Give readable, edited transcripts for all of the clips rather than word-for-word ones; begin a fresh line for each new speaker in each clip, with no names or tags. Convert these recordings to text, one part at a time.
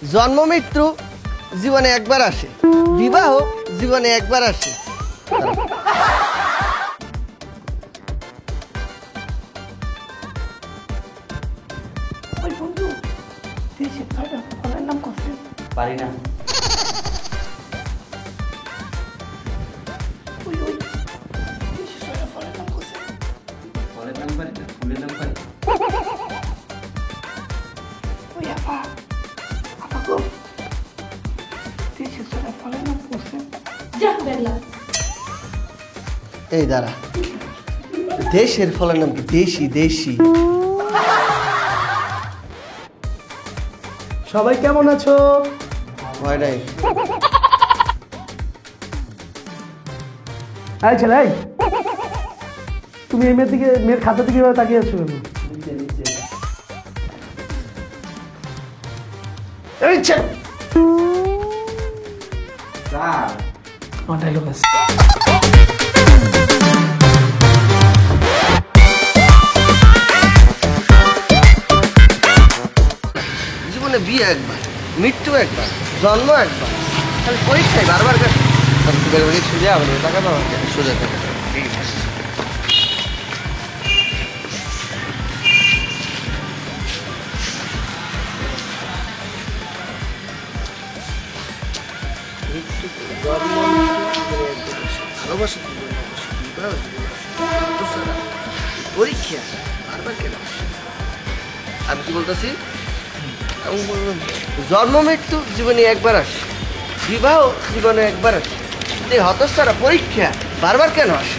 জন্ম মৃত্যু জীবনে একবার আসে, বিবাহ জীবনে একবার আসে।
পারি না। ফলের নাম পারি না, ফুলের নাম পারি।
এই দাঁড়া, দেশের ফলের নাম কি? দেশি দেশি।
সবাই কেমন আছো?
ভয় নাই।
এই ছেলে, এই, তুমি এই মেয়ের দিকে, মেয়ের খাতা দিকে এভাবে তাকিয়ে আছো কেন? এই ছেলে, আমার ডায়লগ আছে।
জীবনে বিয়ে একবার, মৃত্যু একবার, জন্ম একবার, খালি পরীক্ষায় বারবার সোজা হবে টাকা পাওয়া সোজা টাকা। ভালোবাসা পরীক্ষা বারবার কেন? আমি কি বলতেছি, জন্ম মৃত্যু জীবনে একবার আসে, বিবাহ জীবনে একবার আসে, এই হতচ্ছাড়া পরীক্ষা বারবার কেন আসে?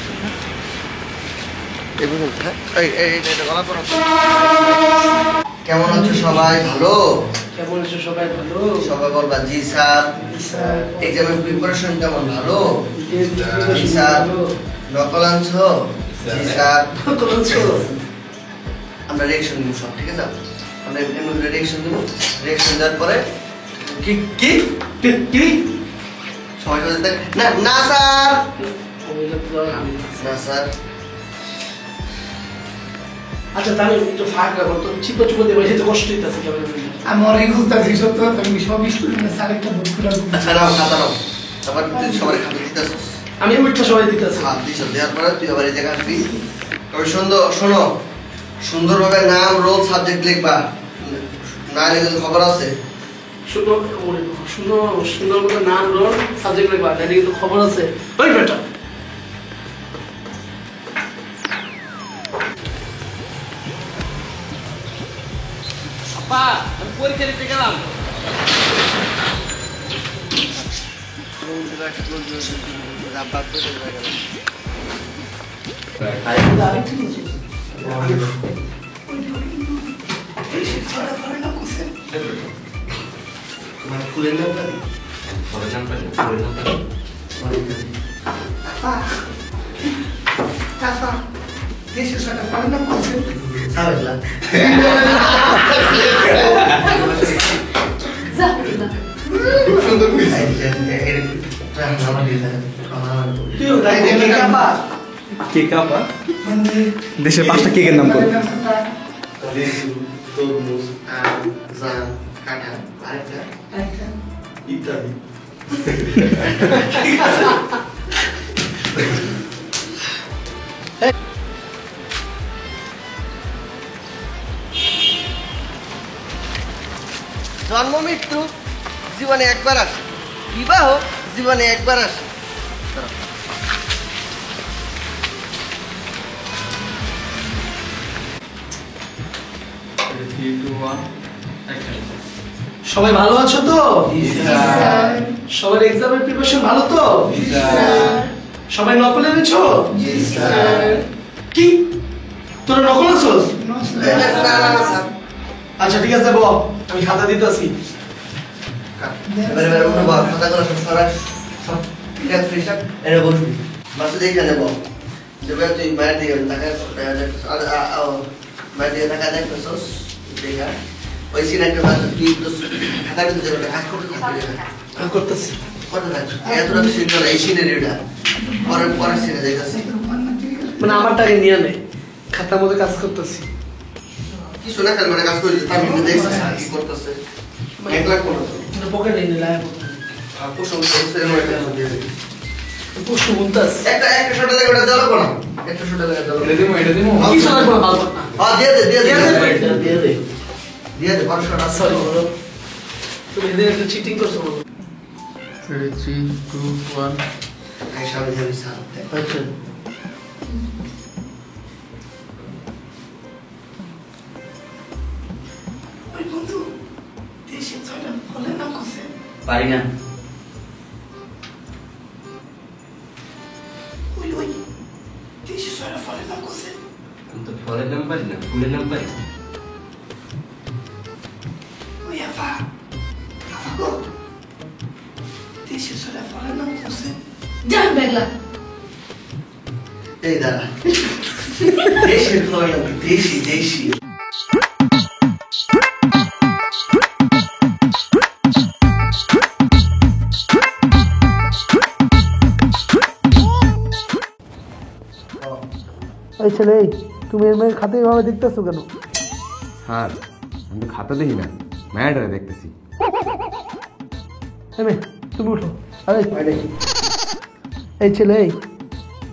কেমন আছো সবাই? ভালো?
কেমন আছো সবাই? ভালো।
সবাই বলবা জি স্যার। এক্সামের প্রিপারেশন কেমন? ভালো জি স্যার। নকল আনছো? জি স্যার। আমরা রিঅ্যাকশন দিব সব, ঠিক আছে? আমরা এমনি রিঅ্যাকশন দিব, রিঅ্যাকশন দেওয়ার পরে কি কি কি সবাই বলতে না না স্যার, না স্যার।
আচ্ছা তাহলে একটু ফাঁক রাখো তো, চিপা চুপা দেবে, যেতে কষ্ট হইতাছে কেমন?
আমি অনেক খুঁজতেছি সত্য কথা, আমি সব স্টুডেন্টের স্যার একটা বুক করে
আচ্ছা নাও খাতা নাও, তারপর তুই সবাই খাতা দিতেছিস।
আমি ওইটা সবাই দিতেছি।
হাত দিছ, দেওয়ার পরে তুই আবার এই জায়গায় আসবি। তবে সুন্দর শোনো, সুন্দরভাবে নাম রোল সাবজেক্ট লিখবা, না লিখে খবর আছে।
শুনো শুনো, সুন্দর করে নাম রোল সাবজেক্ট লিখবা, না কিন্তু খবর আছে। ওই বেটা
আপা, আমি পরীক্ষা দিতে গেলাম।
ফুলের নাম পারি,
ফলের নাম পারি না, ফুলের নাম পারি।
দেশের সাথে ফলের নাম করছে।
দেশের 5টা কেকের নাম করো।
তরমুজ, আম, জাম, কাঁঠাল, আরেকটা ইত্যাদি। জন্ম মৃত্যু জীবনে একবার আসে, বিবাহ জীবনে একবার আসে।
সবাই ভালো আছো তো? সবার এক্সামের প্রিপারেশন ভালো তো? সবাই নকল এনেছো? কি তোরা নকল আছোস? আচ্ছা ঠিক আছে, বল আমি খাতা দিতেছি।
এবারে এবারে উঠে বল, খাতাগুলো সব সরাই, সব ঠিক আছে ফ্রেশ আপ, এনে বসবি। মাসুদ এইখানে বল, যেভাবে তুই মায়ের দিকে তাকা, মায়ের দিকে তাকা দেখতেছস, দেখা ওই সিন একটা মাসুদ তুই তো খাতাটা তো যেভাবে কাজ করতে থাকবি,
করতেছি
করতে থাকবি। এতটা তো সিন না, এই সিনারিওটা পরের সিনে যাইতেছি।
মানে আমারটাকে নিয়ে নে, খাতার মধ্যে কাজ করতেছি।
কিছু না, খালি মানে কাজ করে তার মধ্যে দেখছিস কি করতেছে। 1 লাখ 15
কিন্তু পকেটে নিলাম
আপু সমস্যা নেই একটা দিয়ে দিই
পশু মুন্তাস
একটা শট লাগে ওটা দাও না একটা শট লাগে দাও
এটা দিমু
কি সারা করে ভালো না
হ্যাঁ দিয়ে দে
দিয়ে দে
বড় শট আছে
সরি বলো তুমি এদের একটা চিটিং করছো বলো
3 2 1
এই সামনে যাবি স্যার
আচ্ছা ওই বন্ধু দেশে ছয়টা ফলের নাম কইছে
পারি না
ওই দেশে ছয়টা ফলের নাম কইছে
আমি তো ফলের নাম পারি না ফুলের নাম পারি
ওই আফা গো দেশে ছয়টা ফলের নাম কইছে
জান বেগলা
এই দাঁড়া দেশের ফল দেশি
এই ছেলে তুমি এর মেয়ের খাতে এভাবে দেখতেছো কেন
স্যার আমি তো খাতা দেখি না ম্যাডারে দেখতেছি
এই তুমি উঠো আরে এই ছেলে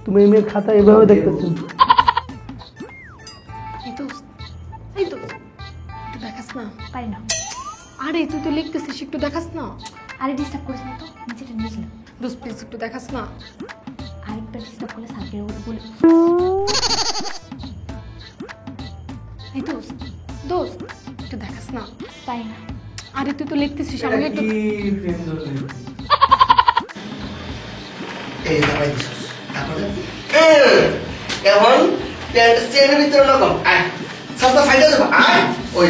তুমি এই মেয়ের খাতা এভাবে দেখতেছো
এই তো একটু দেখাস না
পারি না
আরে তুই তো লিখতেছিস একটু দেখাস না
আরে ডিস্টার্ব করিস না তো নিচেটা নিচে না
দোস্ত প্লিজ একটু দেখাস না
আরেকটা ডিস্টার্ব করলে সার্কের উপর বলে
এই দোস্ত একটু দেখাস না
পারি না
আরে তুই তো লিখতেছিস আমাকে একটু
এই দাঁড়াই দিছিস তারপরে এখন প্যান্ট চেনের ভিতরে রকম আয় সবটা ফাইটা দেবো আয় ওই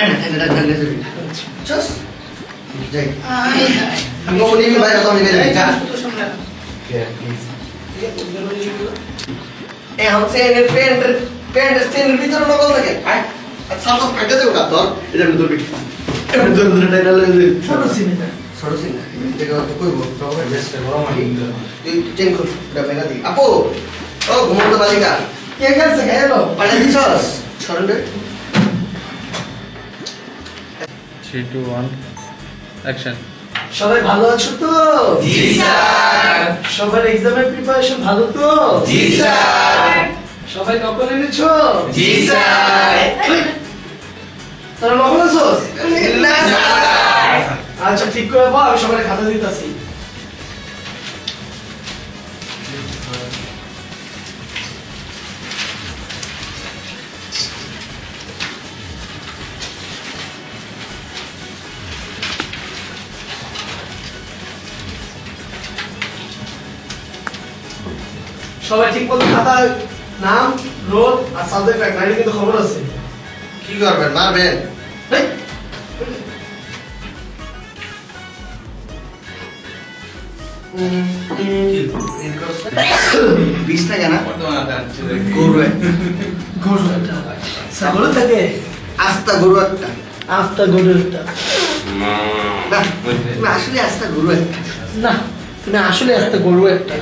এনে যাবি চস যাই আমি কোন নিবি বাইরে তো নিবি যা এখন চেনের প্যান্ট চেনের ভিতরে রকম থাকে আয় সবটা ফাইটা দেবো না তোর এটা ধরবি এটা ধরে টাইনা লাগে
ছোট সিনেমা
ছোট সিন দেখো কইবো প্রবলেম বেস্ট বড় মাটি তুই চেন কর এটা মেনা দি আপু ও ঘুমন্ত বালিকা
কে গেছে গেলো
পাটা দিছস সরন রে
3 2 1 অ্যাকশন
সবাই ভালো আছো তো
জি স্যার
সবার এক্সামের প্রিপারেশন ভালো তো
জি স্যার
সবাই নকল এনেছো
জি স্যার
তোরা নকল আছোস
না স্যার
আচ্ছা ঠিক করে বল আমি সবাই খাতা দিতেছি সবাই ঠিক মতো খাতা নাম রোল আর সাবজেক্ট রাখ নাইলে কিন্তু খবর আছে
কি করবেন মারবেন
এই,
বিশ টাকা না গরু
গরু একটা ছাগল থাকে
আস্তা গরু একটা
আস্তা গরু একটা
না না আসলে আস্তা গরু একটা
না তুমি আসলে আস্তা গরু একটা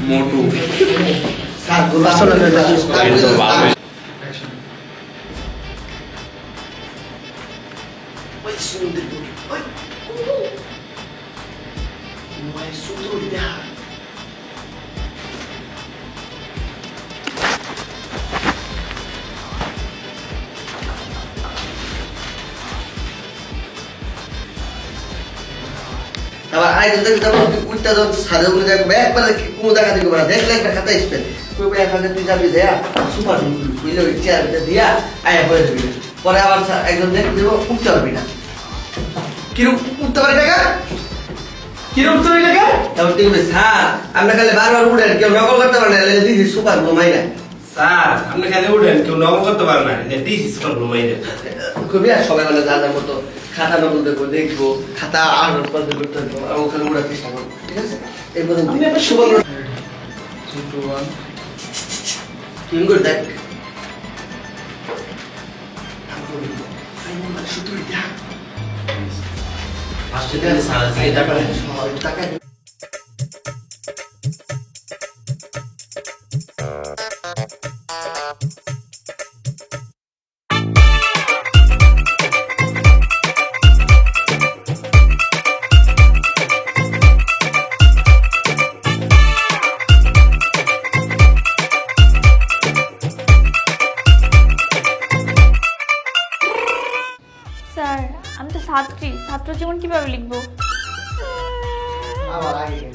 মোটু
স্যার গরু
আসলে না,
ওই সুন্দর ওই ওই সুন্দর দেখা আবার আইডি দেখতে যাবো উঠতে যাবো সাদা উঠে যাবো একবার কোনো দেখা দিকে বলা দেখলে একটা খাতা স্পেল তুই এক হাজার তুই যাবি দেয়া সুপার বুঝলে ওই চেয়ারটা দিয়া আয়া হয়ে যাবি পরে আবার একজন দেখতে দেবো উঠতে পারবি না কিরকম উঠতে পারি টাকা
কিরকম তুমি লাগে
তারপর তুই বলবি স্যার আমরা খালি বারবার উঠেন কেউ নকল করতে পারে না দিদি সুপার ঘুমাই না
স্যার আপনি খালি উঠেন কেউ নকল করতে পারে না দিস স্কুল ঘুমাইলে
কবি আর সবাই মানে জানার মতো খাতা নকল দেখবো দেখবো খাতা আর করতে করতে থাকবো আর ওখানে উড়ার চেষ্টা করবো ঠিক আছে এই পর্যন্ত
আমি একটা
শুভ
3 2 1
কিঙ্গুর দেখ টাকা
ছাত্রী, ছাত্র জীবন কিভাবে লিখবো?
আবার আগে কেন?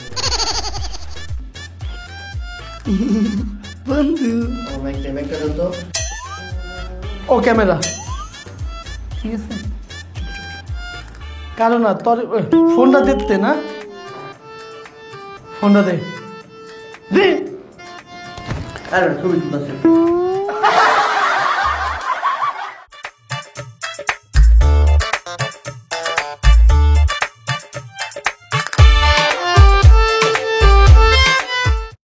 বন্ধু
ও মাইকটা দাও তো।
ও ক্যামেরা ঠিক আছে কারণ না তোর ফোনটা দেখতে না ফোনটা দে
আর ছবি তুলতেছে